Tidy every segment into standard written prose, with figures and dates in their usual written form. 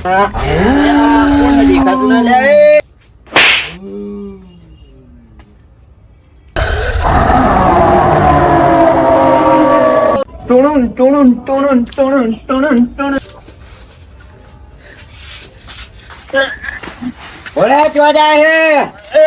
કોણ દેખાતું ના લે ટોણું ટોણું ટોણું ટોણું ટોણું ટોણું ઓરે ક્યાં જાય હે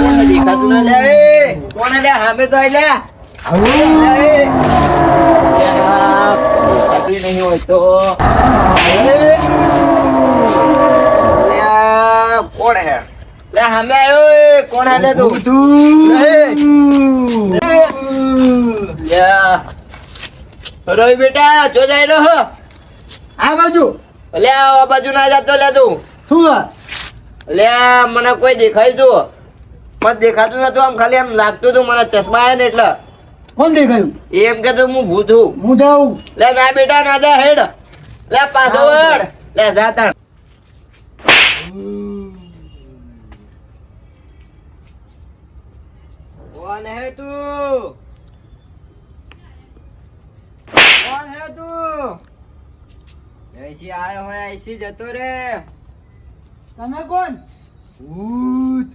કોણ દેખાતું ના લે કોણ લે સામે તો લે નહીં હોય તો કોણ હે લે સામે આવ્યો કોણ હે લે તું રોય બેટા જો જાય રહ્યો આ બાજુ લે આ બાજુ ના જતો લે તું શું લે મને કોઈ દેખાય તું મને દેખાતું નતું આમ ખાલી આમ લાગતું હતું મને ચશ્મા આવ્યા ને એટલે કોણ દેખાયું એમ કે તું હું ભૂત છું હું જાઉં લે ના બેટા ના જા હેડ લે પાછો વળ લે જા તાણ કોણ હે તું કોણ હે તું ऐसी आयो है ऐसी जतो रे તમે કોણ ભૂત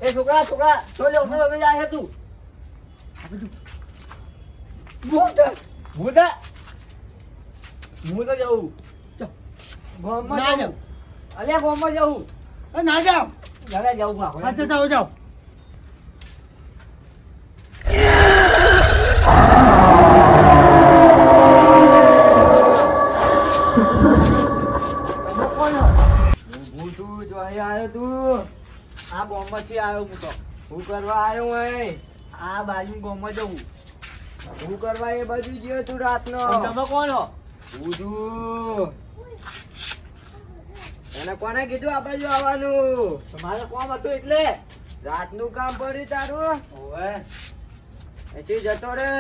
એ છોકરા છોકરા ચોલે ઉઠો લઈ જાય હે તું ભૂત ભૂત હું તો જાઉં ગોમમાં ના જાઉં અલ્યા ગોમમાં જાઉં ના જાઉં ઘરે જાઉં હા જાઓ જાઓ ભૂતું જો અહીં આવ્યો તું આ ગોમમાંથી આવ્યો હું તો હું કરવા આવ્યો અહીં આ બાજુ ગોમમાં જવું હું કરવા એ બાજુ ગયો તું રાતનો તમે કોણ હો ભૂતું એને કોને કીધું આ બાજુ આવવાનું તમારે કોમ હતું એટલે રાતનું કામ પડ્યું તારું ઓવે પછી જતો રે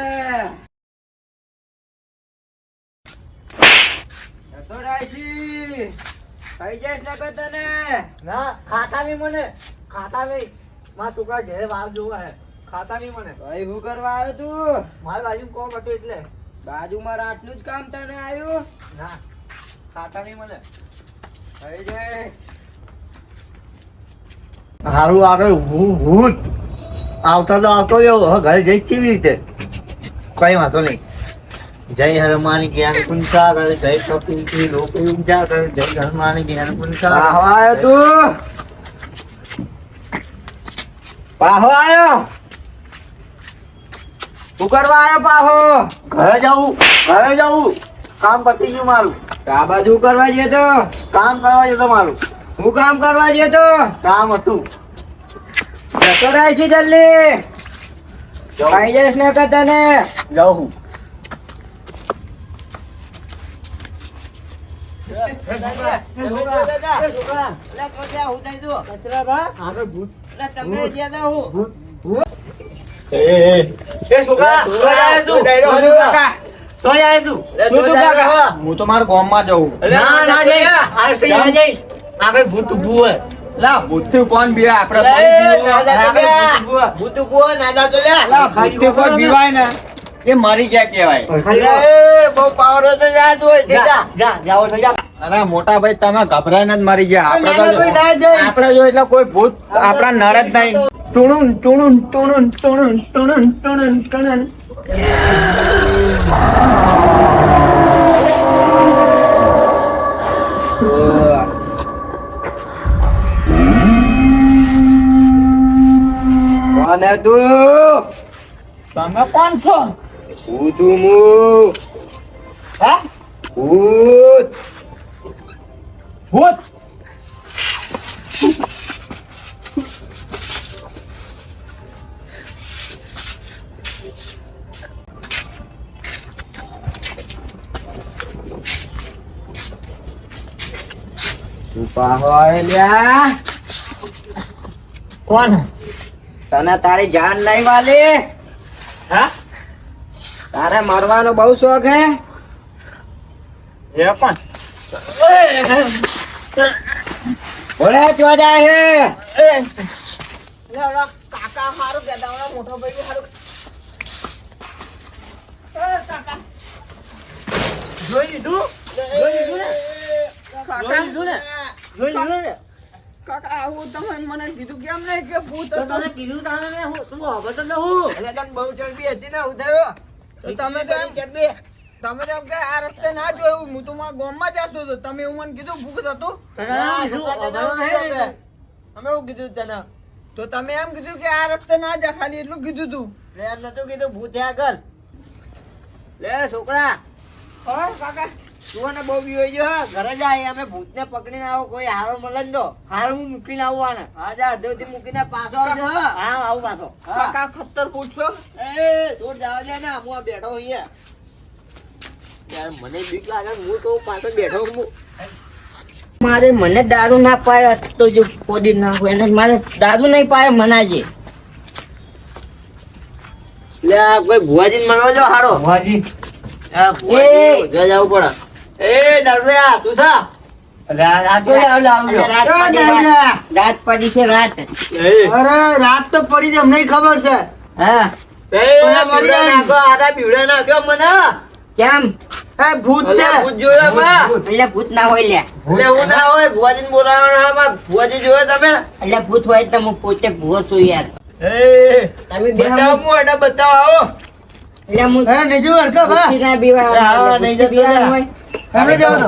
જતો રે આઈશી થઈ જઈશ ન કર તને ના ખાતા નહીં મને ખાતા નહીં મારા છોકરા ઘરે વાર જોવા હે ખાતા નહીં મને ભાઈ હું કરવા આવ્યો તું મારી બાજુ કોમ હતું એટલે બાજુમાં રાતનું જ કામ તને આવ્યું ના ખાતા નહીં મને થઈ જાય હારું આગળ ભૂત આવતા તો આવતો રહ્યો હવે ઘરે જઈશ કેવી રીતે કઈ વાંધો નહીં જય હનુમાન જ્ઞાન પુંસા કર જય કપિલ લોક ઊંચા કર જય હનુમાન જ્ઞાન પુંસા પાહો આવ્યો તું પાહો આવ્યો હું કરવા આવ્યો પાહો ઘરે જવું કામ પતી ગયું મારું આ બાજુ કરવા જઈએ તો કામ કરવા જતો મારું હું કામ કરવા જઈએ તો કામ હતું જતો રહે છે જલ્દી ખાઈ જઈશ ને કે તને જાઉં હું તો મારા ગામ માં જવું આગળ ભૂત ઉભું હોય લા ભૂત કોણ બીવાય આપડે ભૂત કોઈ બીવાય ને એ મરી ગયા કેવાય બહુ પાવર તો જાતું હોય અરે મોટા ભાઈ તમે ગભરાઈને જ મરી ગયા આપણે આપડે જો એટલે કોઈ ભૂત આપડા નળ જ નહીં ટુણું ટુણું ટુણું ટુણું ટુણું ટુણું ટુણું કોને તું તમે કોણ છો ભૂતું હે ભૂત ભૂત તું પાહો આવેલ્યા કોણ તને તારી જાન નહીં વાલી? હા તારે મરવાનો બહુ શોખ હે? એ પણ ઓલે ચો જાય હે? કાકા હારું કહેતા ઓલા મોટો ભાઈ હારું જોઈ લીધું કાકા આવું તમે મને કીધું કેમ નહીં કે ભૂત તો હતું? તને કીધું તારે મેં તું હવે તો લઉં એટલે તને બહુ ચરબી હતી ને હું થયો? તો તમે તો એમ ચરબી તમે તો એમ કે આ રસ્તે ના જોયું હું તો મારા ગામમાં જતો હતો તમે એવું મને કીધું ભૂત હતું તને કીધું હવે તો નહીં. અમે એવું કીધું તને? તો તમે એમ કીધું કે આ રસ્તે ના જા ખાલી એટલું કીધું તું લે એમ નતું કીધું ભૂત હે આગળ. લે છોકરા હા કાકા તું ને બહુ બીવાઈ ગયો હે. ઘરે જાય અમે ભૂતને પકડીને આવો કોઈ હારો મળે ને તો હારું હું મૂકીને આવું આને હા જા અડધેથી મૂકીને પાછો આવજો હો. હા આવું પાછો હા. કાકા ખતર પૂછશો એ છોડ જવા દે ને હું આ બેઠો અહીંયા. યાર મને બીક લાગે છે. હું તો પાછળ બેઠો હું. મારે મને દારૂ ના પાય તો જો પોડી ના હોય એને મારે દારૂ નહીં પાય મનાજે. લે આ કોઈ ભુવાજીને મળવા જો હારો. ભુવાજી આ ભુવાજી જો જવું પડે. એ દારૂયા તું સા? રાત પડી રાત પડી છે રાત. અરે રાત તો પડી છે અમને ખબર છે હા મરી બીવડા નાખ્યો મને. કેમ? એ ભૂત છે ભૂત જોયો એટલે ભૂત ના હોય લે. એટલે હું ના હોય ભુવાજીને બોલાવવાના. ભુવાજી જોયો તમે? એટલે ભૂત હોય તો હું પોતે ભૂવો છું યાર. તમે બતાવો હું એડા બતાવો આવો. એટલે હું એ નહીં જોયું હરકા ભા ભૂતના બીવા હા, નહીં જતો લે. હોય. તમે જાઓ તો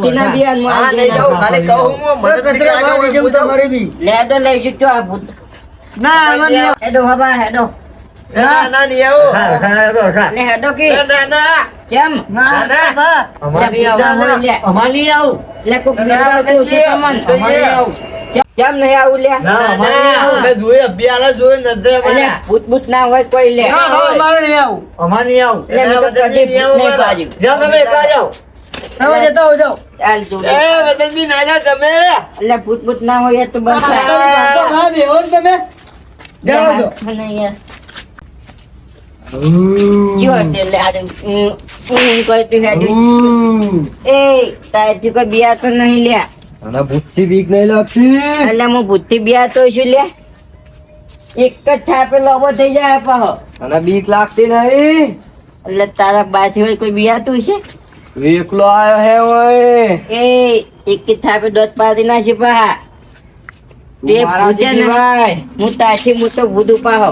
ભૂતના બીવામાં હા, આવી નહીં જાય. જાઉં, ખાલી કહું હું. મને તો બીક લાગે નહીં જવું તમારે બી લેડો લઈ જજો આ ભૂત. ના એમાં નહીં હેડો બાબા હેડો. ના ના નહીં આવું. ને હેડો કે કેમ? ના ભા અમારી આવું લે કોક બીવા કહું છું તમને. અમારી આવું કેમ નહીં આવું લે? મેં જોયું અભિયાલા જોયું નજરે એટલે ભૂત ભૂત ના હોય કોઈ લે. ના ભા અમારે નહીં આવું અમારી આવું એટલે મેં તો કદી ભૂત નહીં પાડ્યું. જાઓ તમે એકલા જાઓ તમે જતા હો જાઓ ચાલ તું. વતનજી ના જાઓ તમે એટલે ભૂત ભૂત ના હોય તો બસ ભા બેહો ને તમે જાઓ જો કયો હશે એટલે આજે કોઈ તું હેડ્યું. એ તારથી કોઈ બિયા તો નહીં લે. અને ભૂતથી બીક નહીં લાગતી એટલે હું ભૂતથી બિયા તો છું લે. એક જ છાપે લોબો થઈ જાય પાહો. અને બીક લાગતી નહીં એટલે તારા બાથી હોય કોઈ બિયા તું છે? એકલો આવ્યો હે ઓય એ એક જ છાપે દોત પાડી નાખી પાહા. તે ભૂતે ને હું તારથી હું તો ભૂતું પાહો.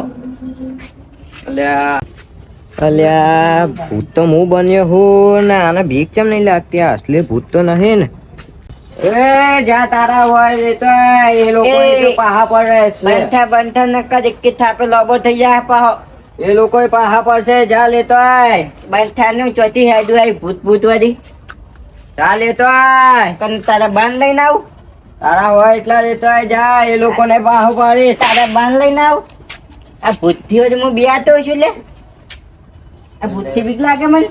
અલ્યા ભૂત તો હું બન્યો હું ને આને બીક ચમ નહીં લાગતી આ અસલી ભૂત તો નહીં ને એ જા તારા હોય તો એ લોકો પાહા પડે છે. બંઠા નકર એક જ છાપે લોબો થઈ જાય પાહો. એ લોકો પાહા પડશે જા લેતો આય બંઠા નું ચોથી હેડું આવી ભૂત ભૂત વાળી. જા લેતો આય પણ તારા બાન લઈને આવું. તારા હોય એટલા લેતો આય જા એ લોકોને પાહો પાડીશ તારા બાન લઈને આવું. આ ભૂતથી હોય તો હું બિયાતો છું લે. આ ભૂતથી બીક લાગે મને.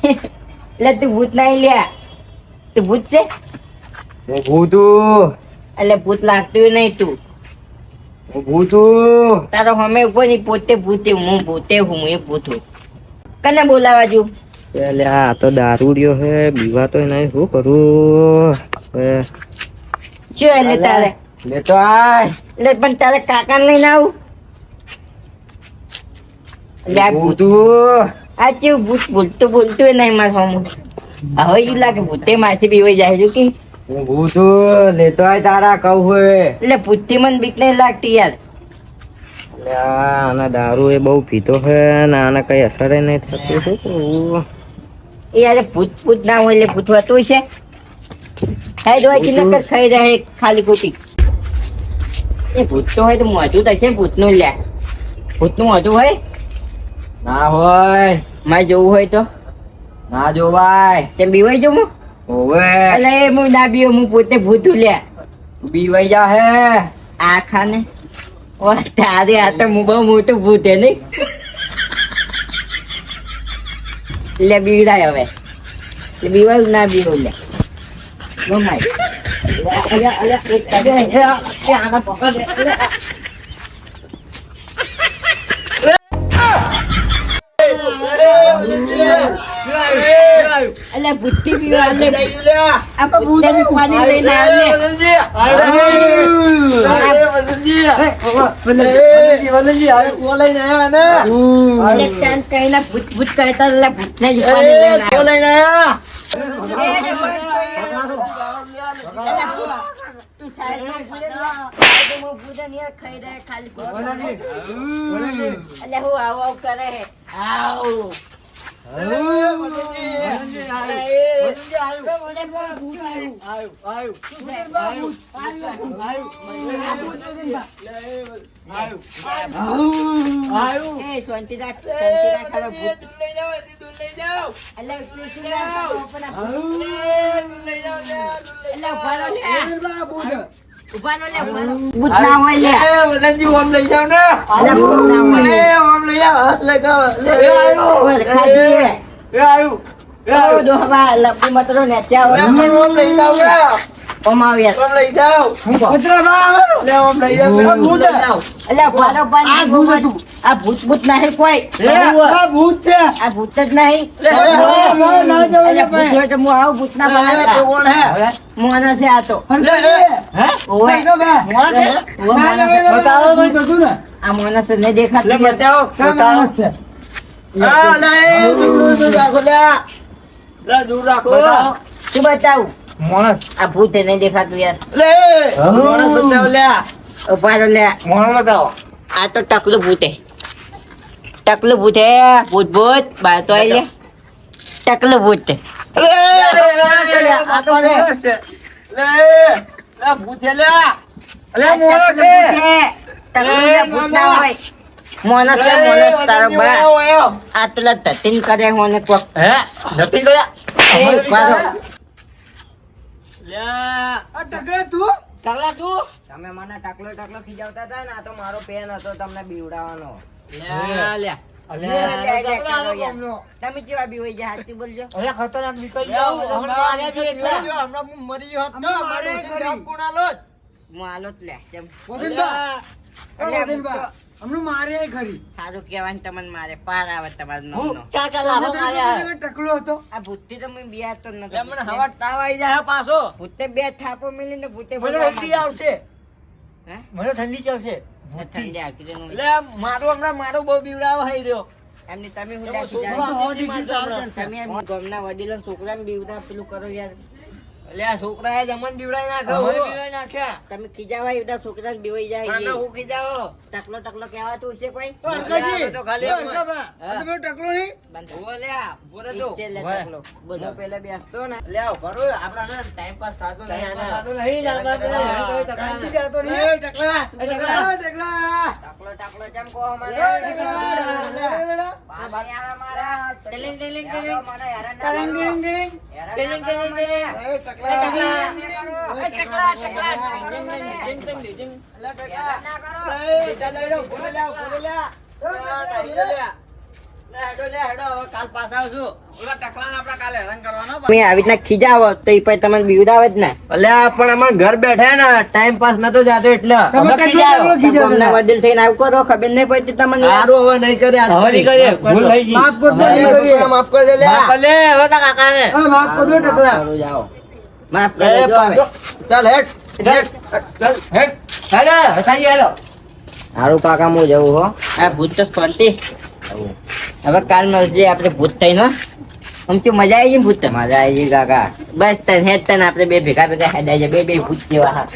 એટલે તું ભૂત નહીં લે. તું ભૂત છે? હું ભૂતું એટલે ભૂત લાગતું નહીં તું. હું ભૂતું તારો હમે ઉપર ની પોતે ભૂતે હું ભૂતે હું એ ભૂત હું. કને બોલાવા જુ? એટલે આ તો દારૂડિયો હે બીવા તો નહીં શું કરું હવે જો એટલે તારે લેતો આય એટલે પણ તારે કાકા લઈને આવું. એટલે આ ભૂત ભૂતું આ કેવું ભૂત બોલતું નહીં મારા હમ. હવે એવું લાગે ભૂતે માથી બીવાઈ જાય છે કે હું ભૂતું લેતો આય તારા કહું હોય એટલે ભૂતથી મને બીક નહીં લાગતી યાર. એટલે આના દારૂ એ બહુ પીતો છે ને આને કઈ અસર નહીં થતી શું કરું એ યાર ભૂત ભૂત ના હોય એટલે ભૂત હોતું છે. ખાઈ દવા કે નકર ખાઈ જાય ખાલી ખોટી. એ ભૂત તો હોય તો મોઢું થશે ભૂતનું લ્યા. ભૂતનું મોઢું હોય ના હોય મારે જોવું હોય તો ના જોવાય તેમ બીવાઈ જવું હું. ઓવે એટલે એ હું ના બીવો હું પોતે ભૂતું લ્યા. બીવાઈ જા હે આ ખાને ઓ તારે આ તો હું બહુ મોટું ભૂત હે નહીં. એટલે બીવડાય હવે એટલે બીવાયું ના બીવું લે ગમાય. આના પકડ અલ્યા ભૂતથી પીવા લે લ્યા આ ભૂતને પાણી લઈને આવ લે અલે ત્યાં કઈના ભૂત ભૂત કહેતા એટલે ભૂતને જ પાણી લઈને આવ તું સાઈડમાં ઉભી રહે સાઈડમાં ઉભી રહે ને ખાઈ રહે ખાલી અલે હું આવ કરે હે આવ ભૂત ભૂત નહીં કોઈ આ ભૂત જ નહીં હું આવું ભૂત ના મોના છે આ તો આ મોનસ નહીં દેખાતું દૂર રાખો શું બતાવું માણસ આ ભૂત નહીં દેખાતું યાર માણસ બતાવો લ્યા ઉભા રહો લે માણસ લગાવો આ તો ટકલું ભૂત હે ટકલું ભૂત હે ભૂત ભૂત બાર તો આઈ લે ટકલું ભૂત હે મોનસ તારો બા આ પેલા ધતીન કરે હોને કોક હે જતી ગયા એ પાછો ટકલા તું ટકલા તું તમે મને ટકલો ટકલો ખીજાવતા હતા ને આ તો મારો પેન હતો તમને બીવડાવવાનો તમે કેવા બીવાઈ જાય સાચું બોલજો અરે ખતરનાક નીકળી મરી ગયો હતો મારે કોણ આલો હું આલો જ લે કેમ હમણાં મારે ખરી સારું કહેવાય ને તમને મારે પાર આવે તમારો નામનો ટકલો હતો આ ભૂતથી તો મેં બિયાતો મને નથી હવા તાવ આવી જાય પાછો ભૂતે બે થાપો મિલીને ભૂતે મને ઠંડી આવશે હે મને ઠંડી ચાલશે ઠંડી આખી દેનું એટલે મારું હમણાં મારું બહુ બીવડાવો હઈ રહ્યો એમને તમે હું એવો ડાકી છોકરો જાઓ. હોડી મારતો હમણાં. તમે ગામના વડીલો છોકરાને બીવડા પેલું કરો યાર એટલે આ છોકરાએ જમણ બીવડાઈ નાખ્યો તમે ખીજાવા એવડા છોકરાને બીવાઈ જાય પણ અમે છે. હું કીજાઓ ટકલો ટકલો કહેવાતું છે કોઈ તો ખાલી ટકલો નહીં બંધ. ઉભો લ્યા, ઉભો રહેજો. ઈ છે લે વાહ. ટકલો. બોલો પેલા બેસતો ને લ્યા, ઉભા રહો. આપણા ટાઈમ પાસ થતો નહીં આના. ઠંડી જતો નહીં ટકલા ટકલો ટકલો ચમ કહો મને? પાણી આવે મારા. Telling telling telling. મને હેરાન ના કરો. હેરાન ના કરો મને. તમે આવી રીતના ખીજાવો તો ઈ પછી તમને બીવડાવે જ ને. અલ્યા પણ અમાર ઘર બેઠા ને ટાઈમ પાસ નતો જાતો એટલે ગામના વડીલ થઈને આવું કરો, ખબર નહીં પડતી તમને યાર. સારું હવે નહીં કરે હવે નહીં કરીએ. ભૂલ થઈ ગઈ. માફ કરજો લ્યા. માફ કરજો ટકલા સારું જાઓ. માફ એ કરજો પાછો. ચાલ હેડ હારું કાકા હું જવું હો. આ ભૂત તો શાંતિ. હવે કાલ મળજે આપણે ભૂત થઈને હો. આમથી મજા આવી ગઈ ને ભૂત? મજા આવી ગઈ કાકા. બસ તને હેડ તને આપણે બે ભેગા ભેગા હેડાઈ જાય. બે ભૂત જેવા હા.